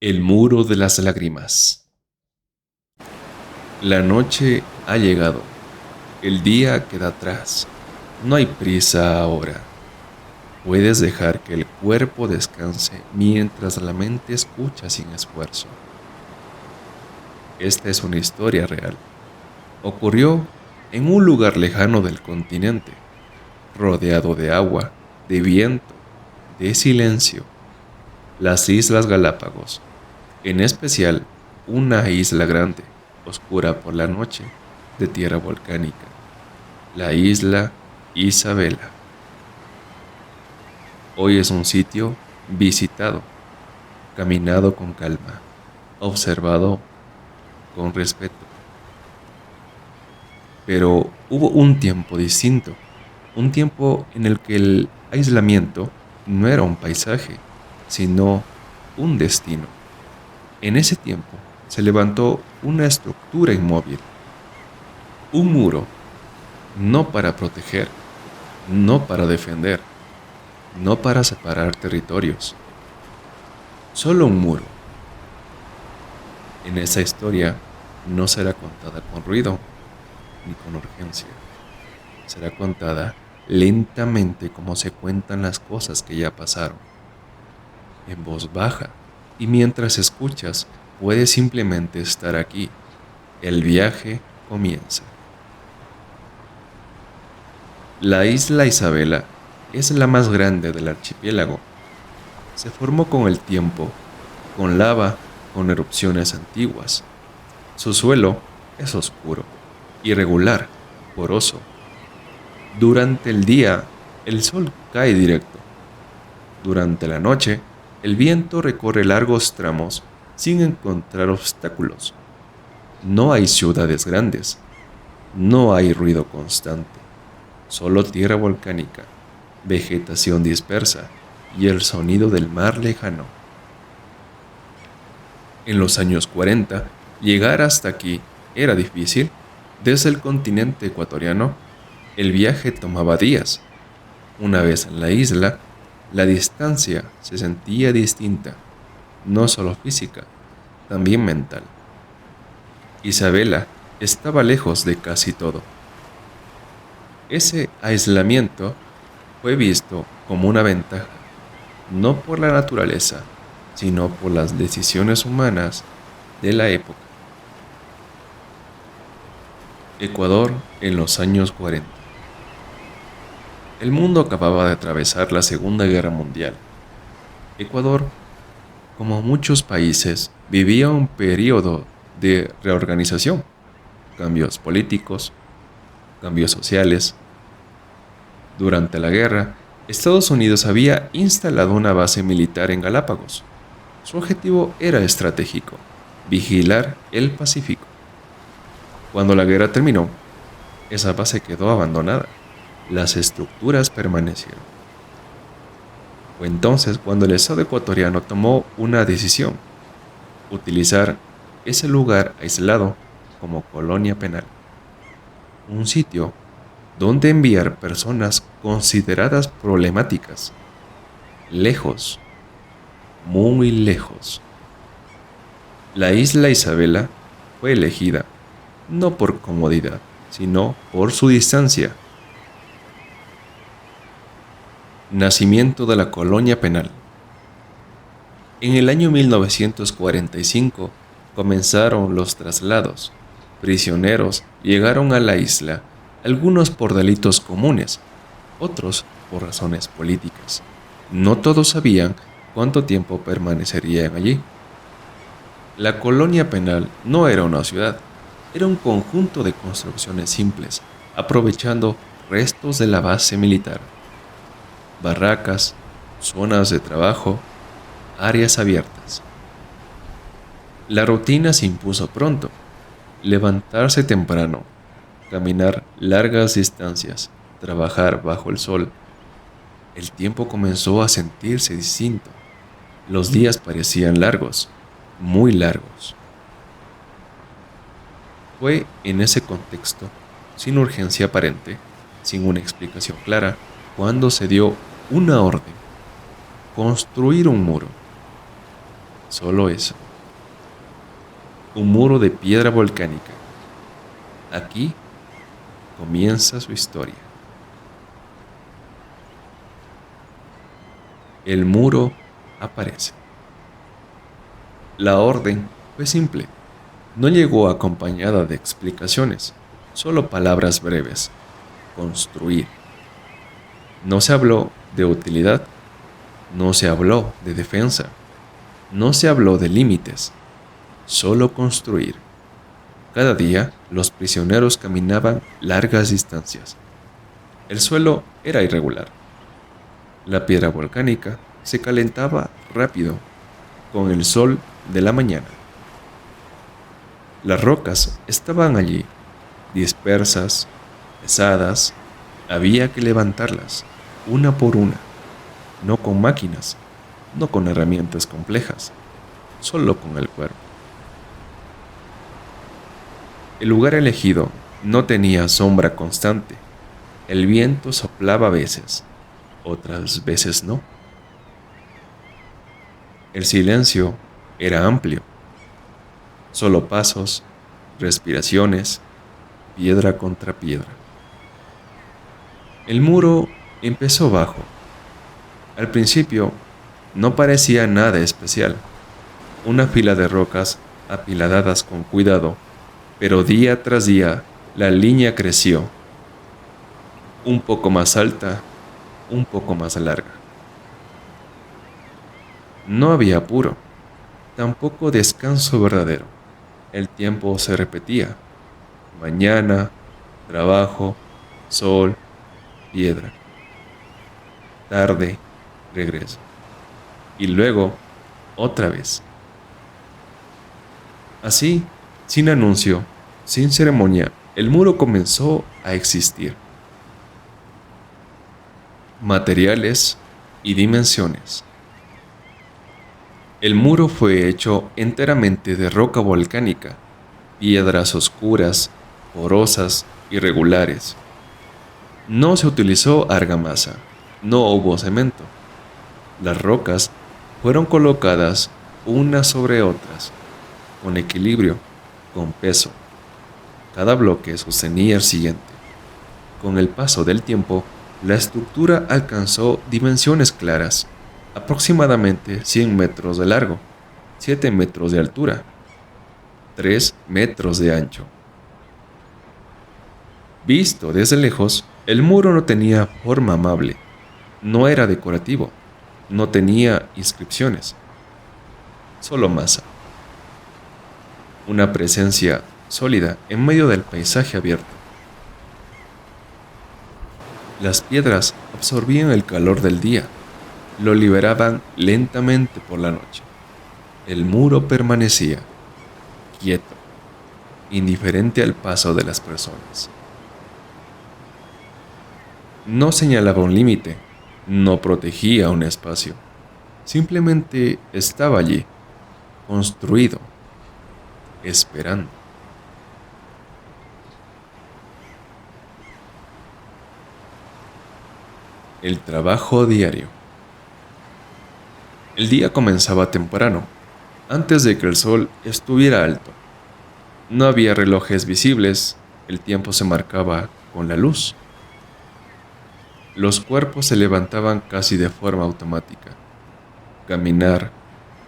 El muro de las lágrimas. La noche ha llegado. El día queda atrás. No hay prisa ahora. Puedes dejar que el cuerpo descanse mientras la mente escucha sin esfuerzo. Esta es una historia real. Ocurrió en un lugar lejano del continente, rodeado de agua, de viento, de silencio. Las Islas Galápagos, en especial una isla grande, oscura por la noche, de tierra volcánica, la isla Isabela. Hoy es un sitio visitado, caminado con calma, observado con respeto. Pero hubo un tiempo distinto, un tiempo en el que el aislamiento no era un paisaje, sino un destino. En ese tiempo se levantó una estructura inmóvil, un muro, no para proteger, no para defender, no para separar territorios, solo un muro. En esa historia no será contada con ruido ni con urgencia, será contada lentamente como se cuentan las cosas que ya pasaron, en voz baja, y mientras escuchas puedes simplemente estar aquí. El viaje comienza. La isla Isabela es la más grande del archipiélago. Se formó con el tiempo, con lava, con erupciones antiguas. Su suelo es oscuro, irregular, poroso. Durante el día, el sol cae directo. Durante la noche, el viento recorre largos tramos sin encontrar obstáculos. No hay ciudades grandes, no hay ruido constante, solo tierra volcánica, vegetación dispersa y el sonido del mar lejano. En los años 40, llegar hasta aquí era difícil. Desde el continente ecuatoriano, el viaje tomaba días. Una vez en la isla, la distancia se sentía distinta, no solo física, también mental. Isabela estaba lejos de casi todo. Ese aislamiento fue visto como una ventaja, no por la naturaleza, sino por las decisiones humanas de la época. Ecuador en los años 40. El mundo acababa de atravesar la Segunda Guerra Mundial. Ecuador, como muchos países, vivía un periodo de reorganización, cambios políticos, cambios sociales. Durante la guerra, Estados Unidos había instalado una base militar en Galápagos. Su objetivo era estratégico: vigilar el Pacífico. Cuando la guerra terminó, esa base quedó abandonada. Las estructuras permanecieron. Fue entonces cuando el Estado ecuatoriano tomó una decisión: utilizar ese lugar aislado como colonia penal, un sitio donde enviar personas consideradas problemáticas, lejos, muy lejos. La isla Isabela fue elegida no por comodidad, sino por su distancia. Nacimiento de la colonia penal. En el año 1945 comenzaron los traslados. Prisioneros llegaron a la isla, algunos por delitos comunes, otros por razones políticas. No todos sabían cuánto tiempo permanecerían allí. La colonia penal no era una ciudad, era un conjunto de construcciones simples, aprovechando restos de la base militar. Barracas, zonas de trabajo, áreas abiertas. La rutina se impuso pronto: levantarse temprano, caminar largas distancias, trabajar bajo el sol. El tiempo comenzó a sentirse distinto. Los días parecían largos, muy largos. Fue en ese contexto, sin urgencia aparente, sin una explicación clara, cuando se dio una orden: construir un muro. Solo eso. Un muro de piedra volcánica. Aquí comienza su historia. El muro aparece. La orden fue simple. No llegó acompañada de explicaciones, solo palabras breves. Construir. No se habló de utilidad, no se habló de defensa, no se habló de límites, solo construir. Cada día los prisioneros caminaban largas distancias. El suelo era irregular. La piedra volcánica se calentaba rápido con el sol de la mañana. Las rocas estaban allí, dispersas, pesadas. Había que levantarlas, una por una, no con máquinas, no con herramientas complejas, solo con el cuerpo. El lugar elegido no tenía sombra constante. El viento soplaba a veces, otras veces no. El silencio era amplio, solo pasos, respiraciones, piedra contra piedra. El muro empezó bajo. Al principio no parecía nada especial, una fila de rocas apiladas con cuidado, pero día tras día la línea creció, un poco más alta, un poco más larga. No había apuro, tampoco descanso verdadero. El tiempo se repetía. Mañana, trabajo, sol, piedra. Tarde, regreso. Y luego, otra vez. Así, sin anuncio, sin ceremonia, el muro comenzó a existir. Materiales y dimensiones. El muro fue hecho enteramente de roca volcánica, piedras oscuras, porosas, irregulares. No se utilizó argamasa, no hubo cemento. Las rocas fueron colocadas unas sobre otras, con equilibrio, con peso. Cada bloque sostenía el siguiente. Con el paso del tiempo, la estructura alcanzó dimensiones claras, aproximadamente 100 metros de largo, 7 metros de altura, 3 metros de ancho. Visto desde lejos, el muro no tenía forma amable, no era decorativo, no tenía inscripciones, solo masa. Una presencia sólida en medio del paisaje abierto. Las piedras absorbían el calor del día, lo liberaban lentamente por la noche. El muro permanecía quieto, indiferente al paso de las personas. No señalaba un límite, no protegía un espacio, simplemente estaba allí, construido, esperando. El trabajo diario. El día comenzaba temprano, antes de que el sol estuviera alto. No había relojes visibles, el tiempo se marcaba con la luz. Los cuerpos se levantaban casi de forma automática. Caminar,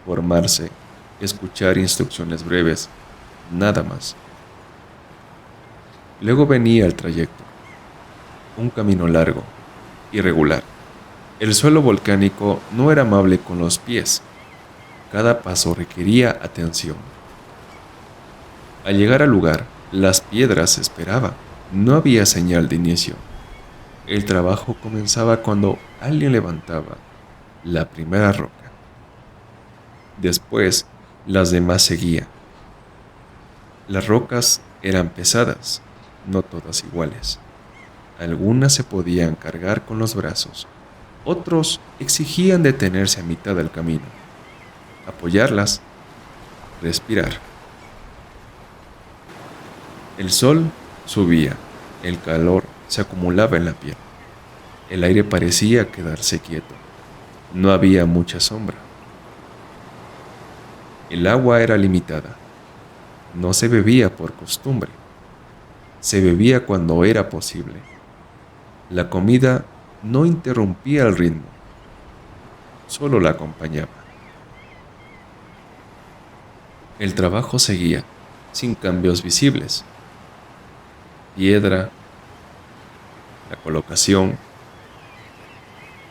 formarse, escuchar instrucciones breves, nada más. Luego venía el trayecto, un camino largo, irregular. El suelo volcánico no era amable con los pies. Cada paso requería atención. Al llegar al lugar, las piedras esperaban. No había señal de inicio. El trabajo comenzaba cuando alguien levantaba la primera roca. Después, las demás seguían. Las rocas eran pesadas, no todas iguales. Algunas se podían cargar con los brazos. Otros exigían detenerse a mitad del camino, apoyarlas, respirar. El sol subía, el calor se acumulaba en la piel. El aire parecía quedarse quieto. No había mucha sombra. El agua era limitada. No se bebía por costumbre. Se bebía cuando era posible. La comida no interrumpía el ritmo, solo la acompañaba. El trabajo seguía, sin cambios visibles. Piedra, la colocación,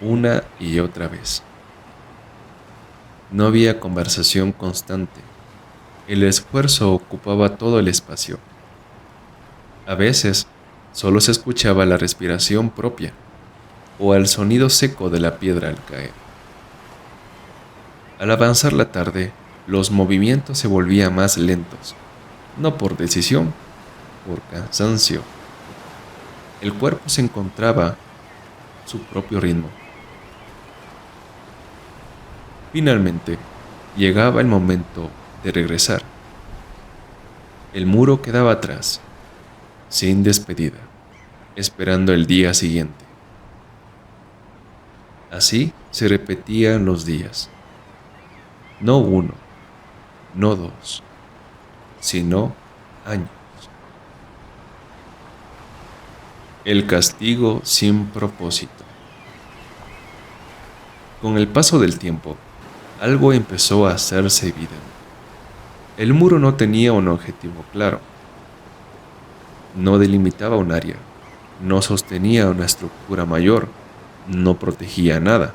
una y otra vez. No había conversación constante. El esfuerzo ocupaba todo el espacio. A veces, solo se escuchaba la respiración propia o el sonido seco de la piedra al caer. Al avanzar la tarde, los movimientos se volvían más lentos, no por decisión, por cansancio. El cuerpo se encontraba su propio ritmo. Finalmente, llegaba el momento de regresar. El muro quedaba atrás, sin despedida, esperando el día siguiente. Así se repetían los días. No uno, no dos, sino años. El castigo sin propósito. Con el paso del tiempo, algo empezó a hacerse evidente. El muro no tenía un objetivo claro. No delimitaba un área, no sostenía una estructura mayor, no protegía nada,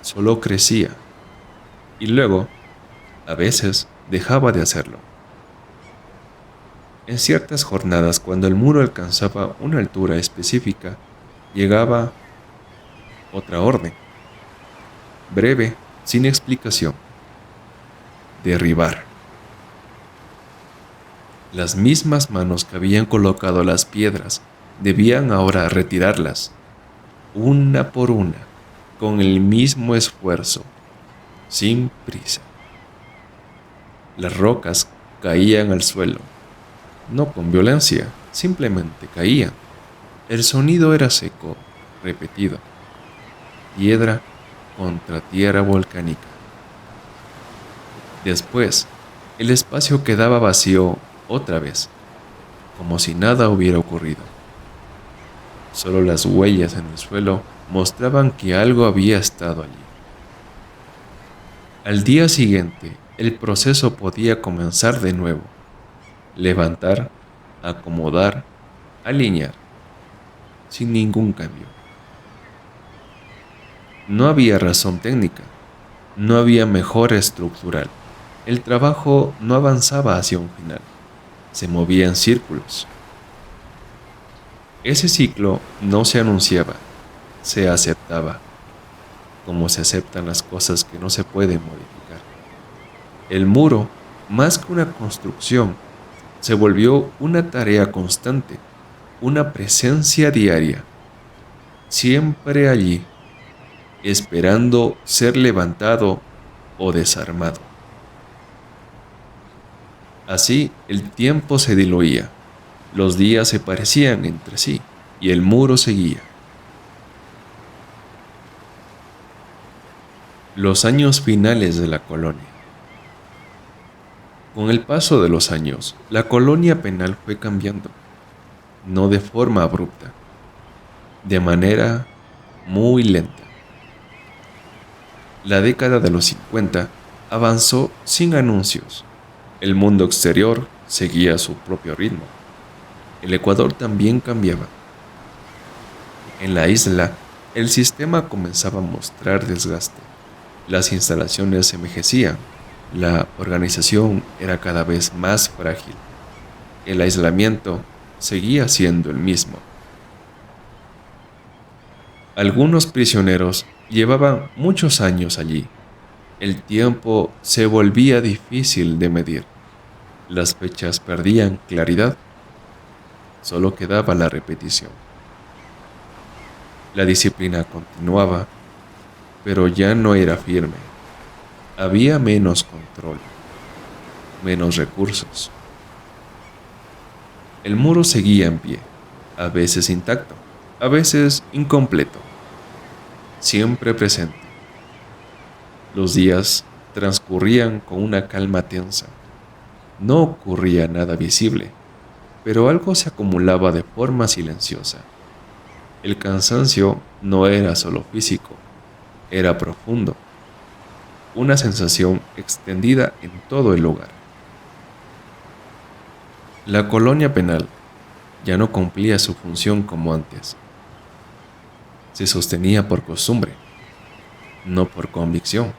solo crecía. Y luego, a veces, dejaba de hacerlo. En ciertas jornadas, cuando el muro alcanzaba una altura específica, llegaba otra orden, breve, sin explicación: derribar. Las mismas manos que habían colocado las piedras debían ahora retirarlas, una por una, con el mismo esfuerzo, sin prisa. Las rocas caían al suelo, no con violencia, simplemente caían. El sonido era seco, repetido, piedra contra tierra volcánica. Después, el espacio quedaba vacío otra vez, como si nada hubiera ocurrido. Solo las huellas en el suelo mostraban que algo había estado allí. Al día siguiente, el proceso podía comenzar de nuevo. Levantar, acomodar, alinear, sin ningún cambio. No había razón técnica, no había mejora estructural. El trabajo no avanzaba hacia un final, se movía en círculos. Ese ciclo no se anunciaba, se aceptaba, como se aceptan las cosas que no se pueden modificar. El muro, más que una construcción, se volvió una tarea constante, una presencia diaria, siempre allí, esperando ser levantado o desarmado. Así el tiempo se diluía, los días se parecían entre sí y el muro seguía. Los años finales de la colonia. Con el paso de los años, la colonia penal fue cambiando, no de forma abrupta, de manera muy lenta. La década de los 50 avanzó sin anuncios. El mundo exterior seguía su propio ritmo. El Ecuador también cambiaba. En la isla, el sistema comenzaba a mostrar desgaste. Las instalaciones se envejecían. La organización era cada vez más frágil. El aislamiento seguía siendo el mismo. Algunos prisioneros llevaban muchos años allí. El tiempo se volvía difícil de medir. Las fechas perdían claridad. Solo quedaba la repetición. La disciplina continuaba, pero ya no era firme. Había menos control, menos recursos. El muro seguía en pie, a veces intacto, a veces incompleto, siempre presente. Los días transcurrían con una calma tensa. No ocurría nada visible, pero algo se acumulaba de forma silenciosa. El cansancio no era solo físico, era profundo, una sensación extendida en todo el lugar. La colonia penal ya no cumplía su función como antes. Se sostenía por costumbre, no por convicción.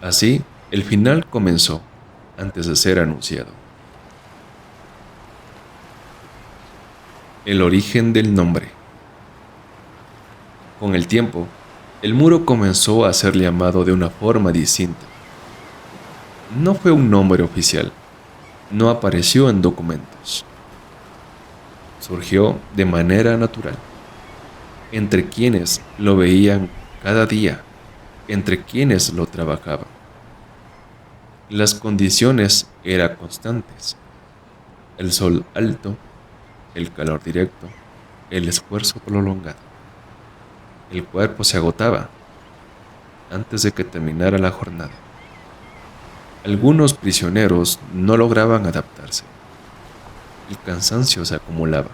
Así, el final comenzó antes de ser anunciado. El origen del nombre. Con el tiempo, el muro comenzó a ser llamado de una forma distinta. No fue un nombre oficial, no apareció en documentos. Surgió de manera natural, entre quienes lo veían cada día, entre quienes lo trabajaban. Las condiciones eran constantes: el sol alto, el calor directo, el esfuerzo prolongado. El cuerpo se agotaba antes de que terminara la jornada. Algunos prisioneros no lograban adaptarse. El cansancio se acumulaba.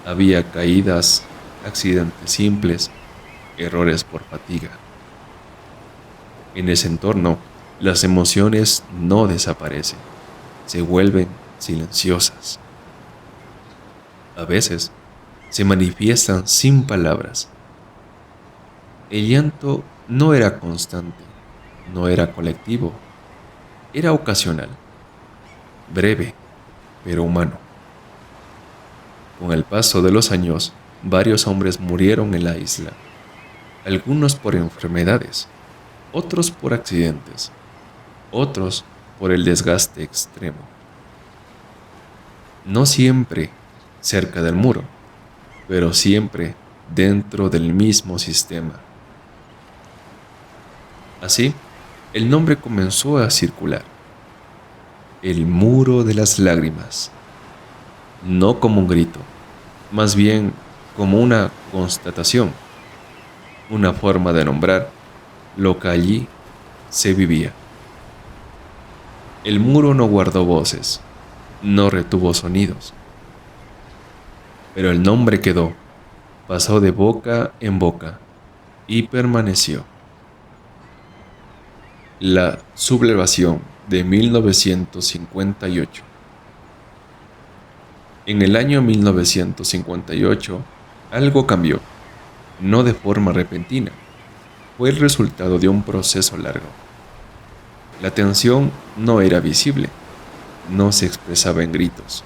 Había caídas, accidentes simples, errores por fatiga. En ese entorno, las emociones no desaparecen, se vuelven silenciosas. A veces, se manifiestan sin palabras. El llanto no era constante, no era colectivo, era ocasional, breve, pero humano. Con el paso de los años, varios hombres murieron en la isla, algunos por enfermedades, otros por accidentes, otros por el desgaste extremo. No siempre cerca del muro, pero siempre dentro del mismo sistema. Así, el nombre comenzó a circular: el muro de las lágrimas, no como un grito, más bien como una constatación, una forma de nombrar lo que allí se vivía. El muro no guardó voces, no retuvo sonidos, pero el nombre quedó, pasó de boca en boca y permaneció. La sublevación de 1958. En el año 1958, algo cambió, no de forma repentina, fue el resultado de un proceso largo. La tensión no era visible, no se expresaba en gritos,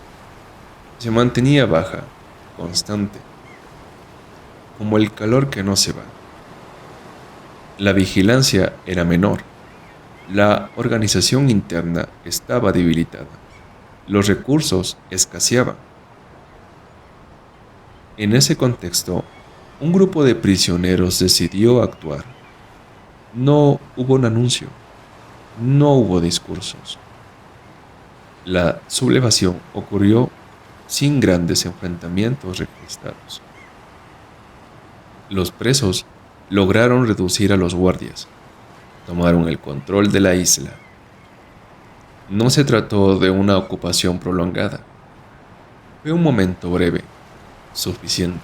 se mantenía baja, constante, como el calor que no se va. La vigilancia era menor, la organización interna estaba debilitada, los recursos escaseaban. En ese contexto, un grupo de prisioneros decidió actuar. No hubo un anuncio, no hubo discursos. La sublevación ocurrió sin grandes enfrentamientos registrados. Los presos lograron reducir a los guardias, tomaron el control de la isla. No se trató de una ocupación prolongada, fue un momento breve, suficiente.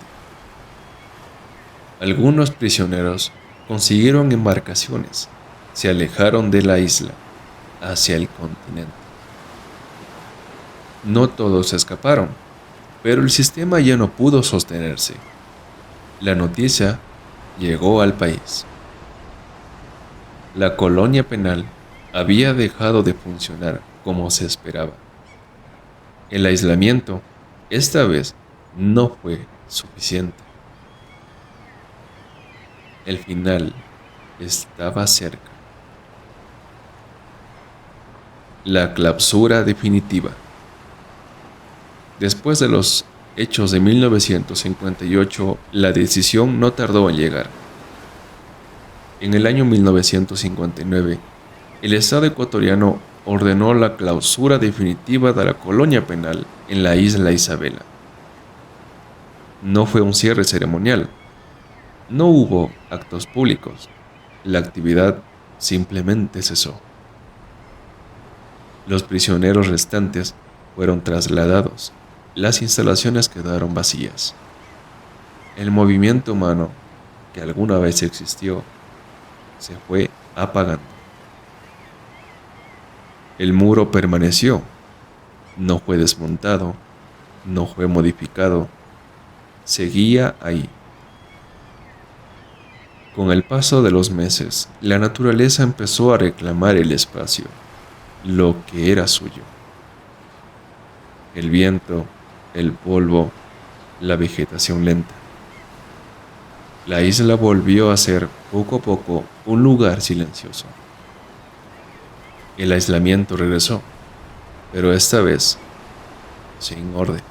Algunos prisioneros consiguieron embarcaciones, se alejaron de la isla, hacia el continente. No todos escaparon, pero el sistema ya no pudo sostenerse. La noticia llegó al país. La colonia penal había dejado de funcionar como se esperaba. El aislamiento, esta vez, no fue suficiente. El final estaba cerca. La clausura definitiva. Después de los hechos de 1958, la decisión no tardó en llegar. En el año 1959, el Estado ecuatoriano ordenó la clausura definitiva de la colonia penal en la isla Isabela. No fue un cierre ceremonial, no hubo actos públicos, la actividad simplemente cesó. Los prisioneros restantes fueron trasladados. Las instalaciones quedaron vacías. El movimiento humano que alguna vez existió se fue apagando. El muro permaneció, no fue desmontado, no fue modificado, seguía ahí. Con el paso de los meses, la naturaleza empezó a reclamar el espacio, lo que era suyo. El viento, el polvo, la vegetación lenta. La isla volvió a ser poco a poco un lugar silencioso. El aislamiento regresó, pero esta vez sin orden.